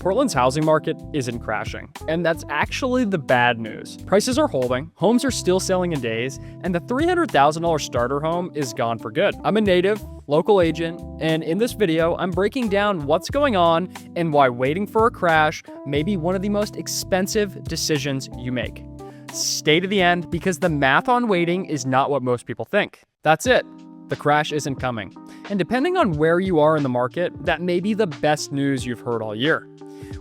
Portland's housing market isn't crashing, and that's actually the bad news. Prices are holding, homes are still selling in days, and the $300,000 starter home is gone for good. I'm a native, local agent, and in this video, I'm breaking down what's going on and why waiting for a crash may be one of the most expensive decisions you make. Stay to the end because the math on waiting is not what most people think. That's it. The crash isn't coming. And depending on where you are in the market, that may be the best news you've heard all year.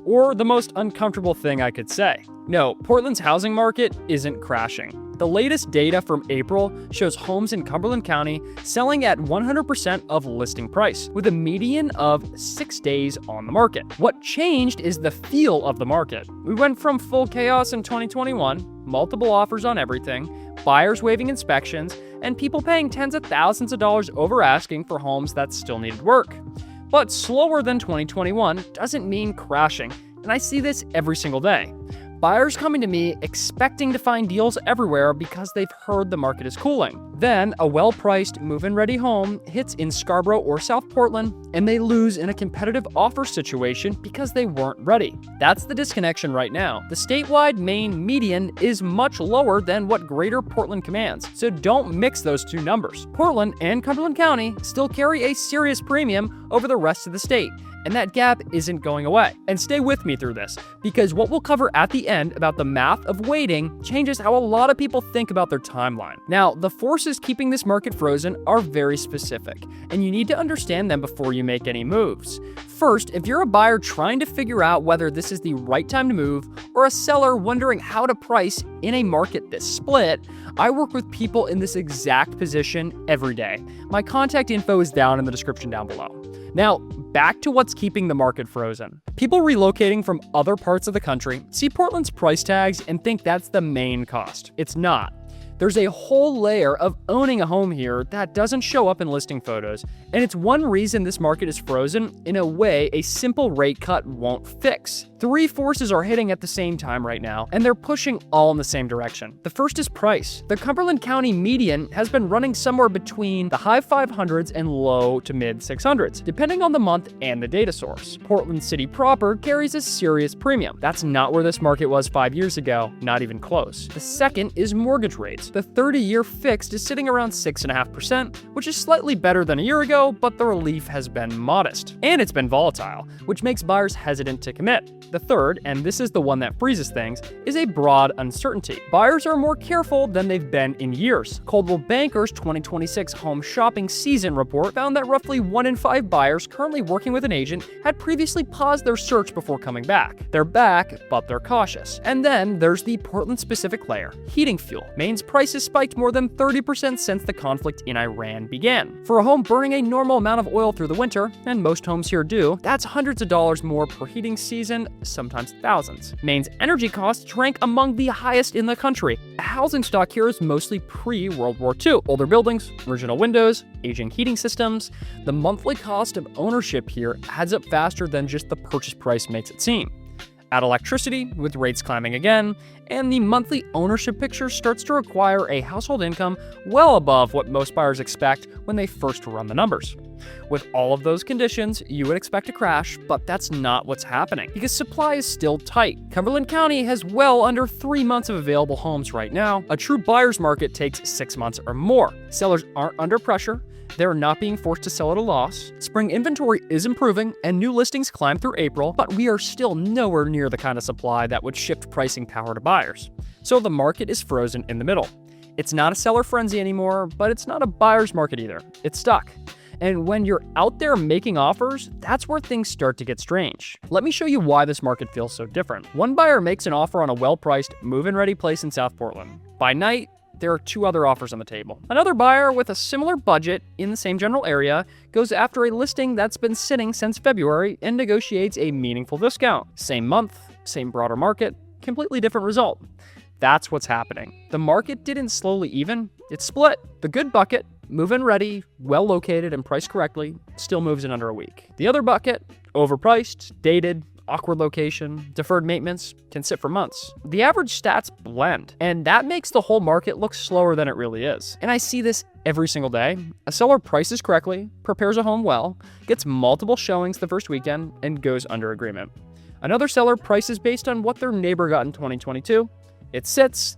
Or the most uncomfortable thing I could say. No, Portland's housing market isn't crashing. The latest data from April shows homes in Cumberland County selling at 100% of listing price, with a median of 6 days on the market. What changed is the feel of the market. We went from full chaos in 2021, multiple offers on everything, buyers waiving inspections, and people paying tens of thousands of dollars over asking for homes that still needed work. But slower than 2021 doesn't mean crashing, and I see this every single day. Buyers coming to me expecting to find deals everywhere because they've heard the market is cooling. Then a well-priced, move-in ready home hits in Scarborough or South Portland, and they lose in a competitive offer situation because they weren't ready. That's the disconnection right now. The statewide Maine median is much lower than what Greater Portland commands, so don't mix those two numbers. Portland and Cumberland County still carry a serious premium over the rest of the state, and that gap isn't going away. And stay with me through this, because what we'll cover at the end about the math of waiting changes how a lot of people think about their timeline. Now, the forces keeping this market frozen are very specific, and you need to understand them before you make any moves. First, if you're a buyer trying to figure out whether this is the right time to move, or a seller wondering how to price in a market this split, I work with people in this exact position every day. My contact info is down in the description down below. Now, back to what's keeping the market frozen. People relocating from other parts of the country see Portland's price tags and think that's the main cost. It's not. There's a whole layer of owning a home here that doesn't show up in listing photos, and it's one reason this market is frozen in a way a simple rate cut won't fix. Three forces are hitting at the same time right now, and they're pushing all in the same direction. The first is price. The Cumberland County median has been running somewhere between the high 500s and low to mid 600s, depending on the month and the data source. Portland City proper carries a serious premium. That's not where this market was 5 years ago, not even close. The second is mortgage rates. The 30-year fixed is sitting around 6.5%, which is slightly better than a year ago, but the relief has been modest. And it's been volatile, which makes buyers hesitant to commit. The third, and this is the one that freezes things, is a broad uncertainty. Buyers are more careful than they've been in years. Coldwell Banker's 2026 home shopping season report found that roughly 1 in 5 buyers currently working with an agent had previously paused their search before coming back. They're back, but they're cautious. And then there's the Portland-specific layer, heating fuel. Maine's prices spiked more than 30% since the conflict in Iran began. For a home burning a normal amount of oil through the winter, and most homes here do, that's hundreds of dollars more per heating season, sometimes thousands. Maine's energy costs rank among the highest in the country. Housing stock here is mostly pre-World War II. Older buildings, original windows, aging heating systems. The monthly cost of ownership here adds up faster than just the purchase price makes it seem. Add electricity, with rates climbing again, and the monthly ownership picture starts to require a household income well above what most buyers expect when they first run the numbers. With all of those conditions, you would expect a crash, but that's not what's happening, because supply is still tight. Cumberland County has well under 3 months of available homes right now. A true buyer's market takes 6 months or more. Sellers aren't under pressure. They're not being forced to sell at a loss. Spring inventory is improving, and new listings climb through April, but we are still nowhere near the kind of supply that would shift pricing power to buyers. So the market is frozen in the middle. It's not a seller frenzy anymore, but it's not a buyer's market either. It's stuck. And when you're out there making offers, that's where things start to get strange. Let me show you why this market feels so different. One buyer makes an offer on a well-priced, move-in ready place in South Portland. By night, there are 2 other offers on the table. Another buyer with a similar budget in the same general area goes after a listing that's been sitting since February and negotiates a meaningful discount. Same month, same broader market, completely different result. That's what's happening. The market didn't slowly even, it split. The good bucket, move-in ready, well located and priced correctly, still moves in under a week. The other bucket, overpriced, dated, awkward location, deferred maintenance, can sit for months. The average stats blend, and that makes the whole market look slower than it really is. And I see this every single day. A seller prices correctly, prepares a home well, gets multiple showings the first weekend, and goes under agreement. Another seller prices based on what their neighbor got in 2022. It sits.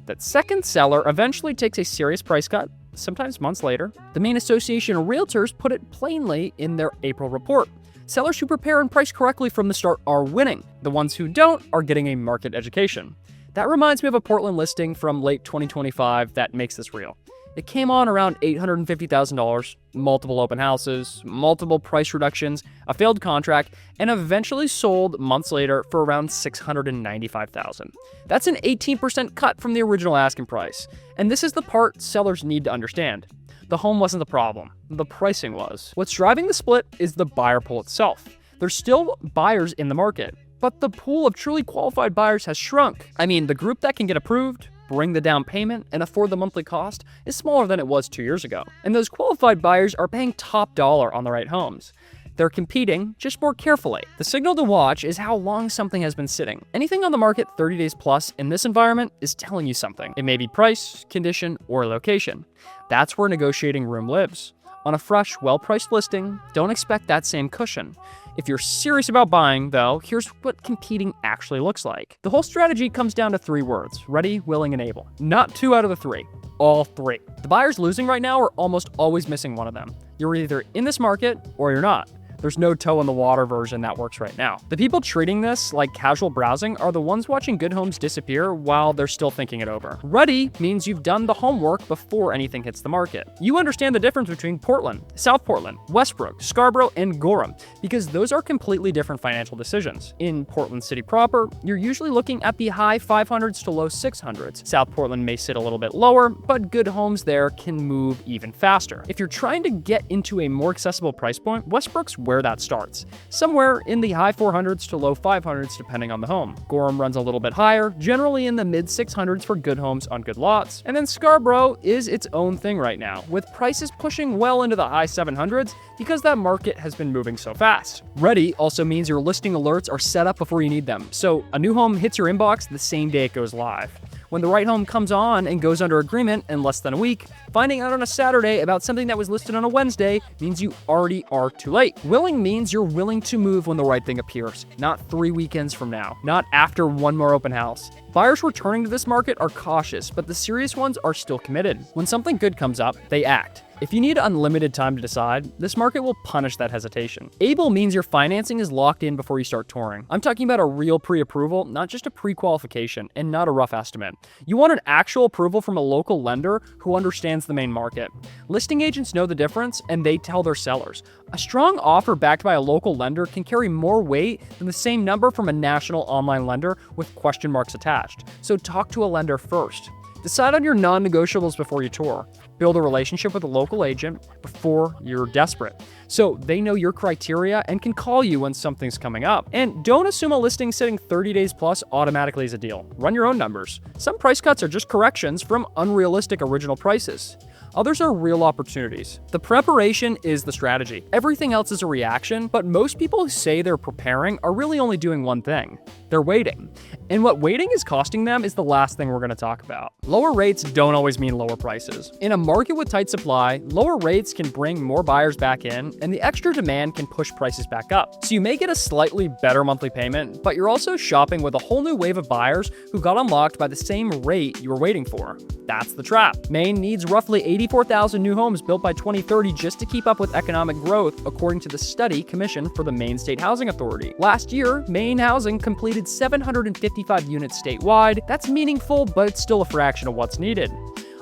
That second seller eventually takes a serious price cut, sometimes months later. The Maine Association of Realtors put it plainly in their April report. Sellers who prepare and price correctly from the start are winning. The ones who don't are getting a market education. That reminds me of a Portland listing from late 2025 that makes this real. It came on around $850,000, multiple open houses, multiple price reductions, a failed contract, and eventually sold months later for around $695,000. That's an 18% cut from the original asking price. And this is the part sellers need to understand. The home wasn't the problem, the pricing was. What's driving the split is the buyer pool itself. There's still buyers in the market, but the pool of truly qualified buyers has shrunk. I mean, the group that can get approved, bring the down payment, and afford the monthly cost is smaller than it was 2 years ago. And those qualified buyers are paying top dollar on the right homes. They're competing, just more carefully. The signal to watch is how long something has been sitting. Anything on the market 30 days plus in this environment is telling you something. It may be price, condition, or location. That's where negotiating room lives. On a fresh, well-priced listing, don't expect that same cushion. If you're serious about buying, though, here's what competing actually looks like. The whole strategy comes down to 3 words: ready, willing, and able. Not 2 out of the 3, all 3. The buyers losing right now are almost always missing one of them. You're either in this market or you're not. There's no toe in the water version that works right now. The people treating this like casual browsing are the ones watching good homes disappear while they're still thinking it over. Ready means you've done the homework before anything hits the market. You understand the difference between Portland, South Portland, Westbrook, Scarborough, and Gorham, because those are completely different financial decisions. In Portland City proper, you're usually looking at the high 500s to low 600s. South Portland may sit a little bit lower, but good homes there can move even faster. If you're trying to get into a more accessible price point, Westbrook's where that starts. Somewhere in the high 400s to low 500s depending on the home. Gorham runs a little bit higher, generally in the mid 600s for good homes on good lots. And then Scarborough is its own thing right now, with prices pushing well into the high 700s because that market has been moving so fast. Ready also means your listing alerts are set up before you need them, so a new home hits your inbox the same day it goes live. When the right home comes on and goes under agreement in less than a week, finding out on a Saturday about something that was listed on a Wednesday means you already are too late. Willing means you're willing to move when the right thing appears, not 3 weekends from now, not after one more open house. Buyers returning to this market are cautious, but the serious ones are still committed. When something good comes up, they act. If you need unlimited time to decide, this market will punish that hesitation. Able means your financing is locked in before you start touring. I'm talking about a real pre-approval, not just a pre-qualification, and not a rough estimate. You want an actual approval from a local lender who understands the Maine market. Listing agents know the difference, and they tell their sellers. A strong offer backed by a local lender can carry more weight than the same number from a national online lender with question marks attached. So talk to a lender first. Decide on your non-negotiables before you tour. Build a relationship with a local agent before you're desperate, so they know your criteria and can call you when something's coming up. And don't assume a listing sitting 30 days plus automatically is a deal. Run your own numbers. Some price cuts are just corrections from unrealistic original prices. Others are real opportunities. The preparation is the strategy. Everything else is a reaction, but most people who say they're preparing are really only doing one thing. They're waiting. And what waiting is costing them is the last thing we're going to talk about. Lower rates don't always mean lower prices. In a market with tight supply, lower rates can bring more buyers back in, and the extra demand can push prices back up. So you may get a slightly better monthly payment, but you're also shopping with a whole new wave of buyers who got unlocked by the same rate you were waiting for. That's the trap. Maine needs roughly 84,000 new homes built by 2030 just to keep up with economic growth, according to the study commissioned for the Maine State Housing Authority. Last year, Maine Housing completed 755 units statewide. That's meaningful, but it's still a fraction of what's needed.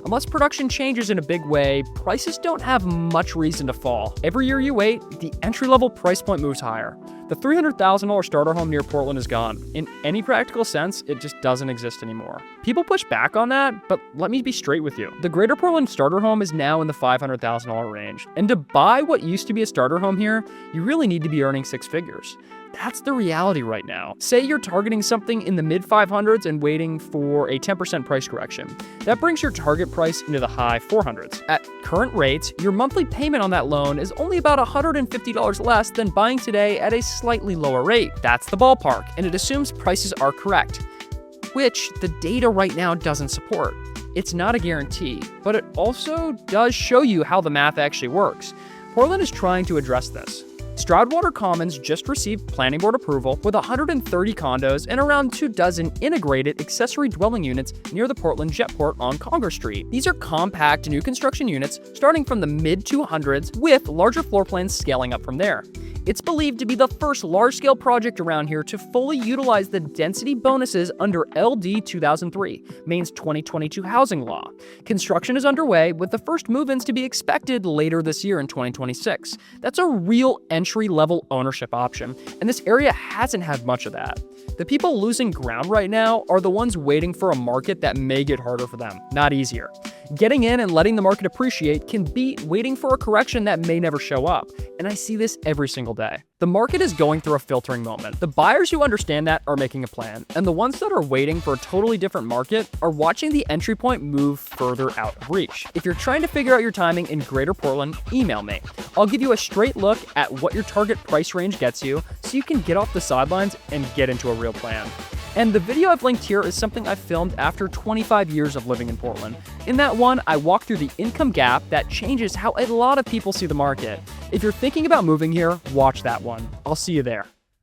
Unless production changes in a big way, prices don't have much reason to fall. Every year you wait, the entry-level price point moves higher. The $300,000 starter home near Portland is gone. In any practical sense, it just doesn't exist anymore. People push back on that, but let me be straight with you. The Greater Portland starter home is now in the $500,000 range. And to buy what used to be a starter home here, you really need to be earning 6 figures. That's the reality right now. Say you're targeting something in the mid 500s and waiting for a 10% price correction. That brings your target price into the high 400s. At current rates, your monthly payment on that loan is only about $150 less than buying today at a slightly lower rate. That's the ballpark, and it assumes prices are correct, which the data right now doesn't support. It's not a guarantee, but it also does show you how the math actually works. Portland is trying to address this. Stroudwater Commons just received planning board approval with 130 condos and around 24 integrated accessory dwelling units near the Portland Jetport on Congress Street. These are compact new construction units starting from the mid-200s with larger floor plans scaling up from there. It's believed to be the first large-scale project around here to fully utilize the density bonuses under LD 2003, Maine's 2022 housing law. Construction is underway, with the first move-ins to be expected later this year in 2026. That's a real entry-level ownership option, and this area hasn't had much of that. The people losing ground right now are the ones waiting for a market that may get harder for them, not easier. Getting in and letting the market appreciate can beat waiting for a correction that may never show up, and I see this every single day. The market is going through a filtering moment. The buyers who understand that are making a plan, and the ones that are waiting for a totally different market are watching the entry point move further out of reach. If you're trying to figure out your timing in Greater Portland, email me. I'll give you a straight look at what your target price range gets you so you can get off the sidelines and get into a real plan. And the video I've linked here is something I filmed after 25 years of living in Portland. In that one, I walk through the income gap that changes how a lot of people see the market. If you're thinking about moving here, watch that one. I'll see you there.